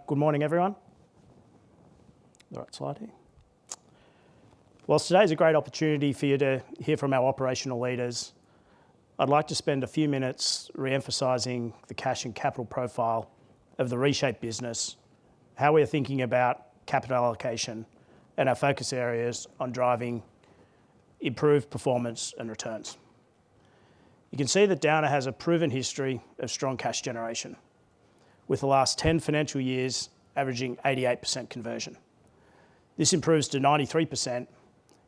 Good morning, everyone. The right slide here. Whilst today is a great opportunity for you to hear from our operational leaders, I'd like to spend a few minutes re-emphasising the cash and capital profile of the reshaped business, how we're thinking about capital allocation, and our focus areas on driving improved performance and returns. You can see that Downer has a proven history of strong cash generation, with the last 10 financial years averaging 88% conversion. This improves to 93%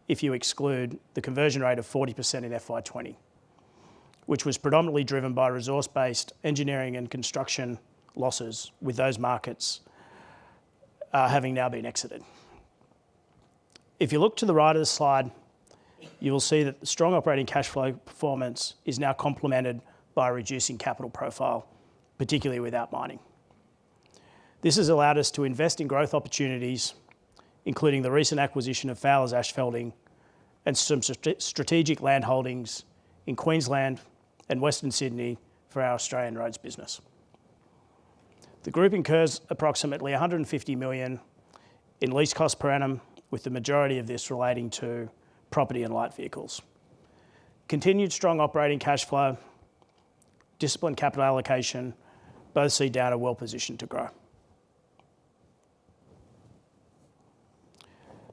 if you exclude the conversion rate of 40% in FY20, which was predominantly driven by resource-based engineering and construction losses, with those markets having now been exited. If you look to the right of the slide, you will see that the strong operating cash flow performance is now complemented by a reducing capital profile, particularly without mining. This has allowed us to invest in growth opportunities, including the recent acquisition of Fowler's Asphalting and some strategic land holdings in Queensland and Western Sydney for our Australian roads business. The group incurs approximately $150 million in lease costs per annum, with the majority of this relating to property and light vehicles. Continued strong operating cash flow, disciplined capital allocation, both see Downer well positioned to grow.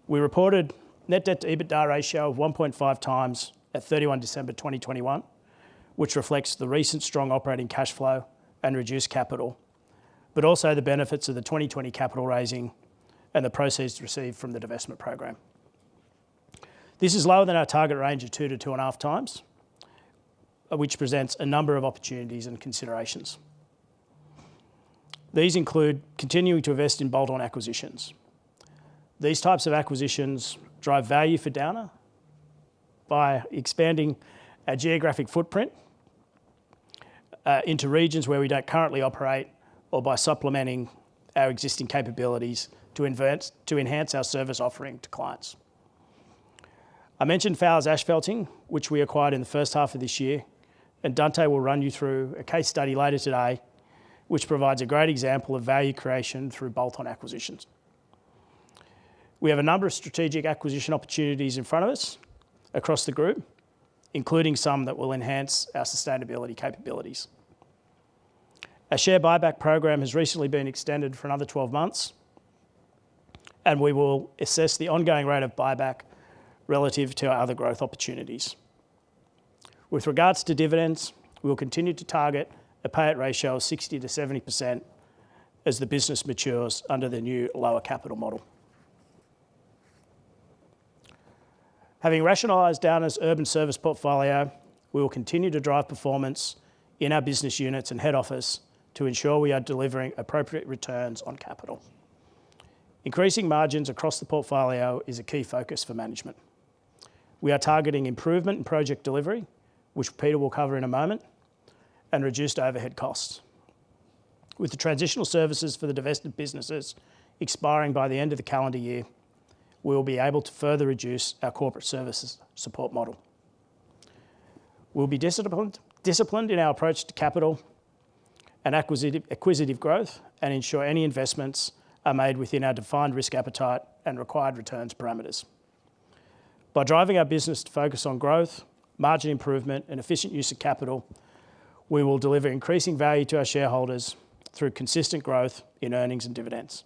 We reported net debt to EBITDA ratio of 1.5 times at 31 December 2021, which reflects the recent strong operating cash flow and reduced capital, but also the benefits of the 2020 capital raising and the proceeds received from the divestment program. This is lower than our target range of 2 to 2.5 times, which presents a number of opportunities and considerations. These include continuing to invest in bolt-on acquisitions. These types of acquisitions drive value for Downer by expanding our geographic footprint into regions where we don't currently operate, or by supplementing our existing capabilities to enhance our service offering to clients. I mentioned Fowler's Asphalting, which we acquired in the first half of this year, and Dante will run you through a case study later today, which provides a great example of value creation through bolt-on acquisitions. We have a number of strategic acquisition opportunities in front of us across the group, including some that will enhance our sustainability capabilities. Our share buyback program has recently been extended for another 12 months, and we will assess the ongoing rate of buyback relative to our other growth opportunities. With regards to dividends, we will continue to target a payout ratio of 60 to 70% as the business matures under the new lower capital model. Having rationalised Downer's urban service portfolio, we will continue to drive performance in our business units and head office to ensure we are delivering appropriate returns on capital. Increasing margins across the portfolio is a key focus for management. We are targeting improvement in project delivery, which Peter will cover in a moment, and reduced overhead costs. With the transitional services for the divested businesses expiring by the end of the calendar year, we will be able to further reduce our corporate services support model. We'll be disciplined in our approach to capital and acquisitive growth, and ensure any investments are made within our defined risk appetite and required returns parameters. By driving our business to focus on growth, margin improvement, and efficient use of capital, we will deliver increasing value to our shareholders through consistent growth in earnings and dividends.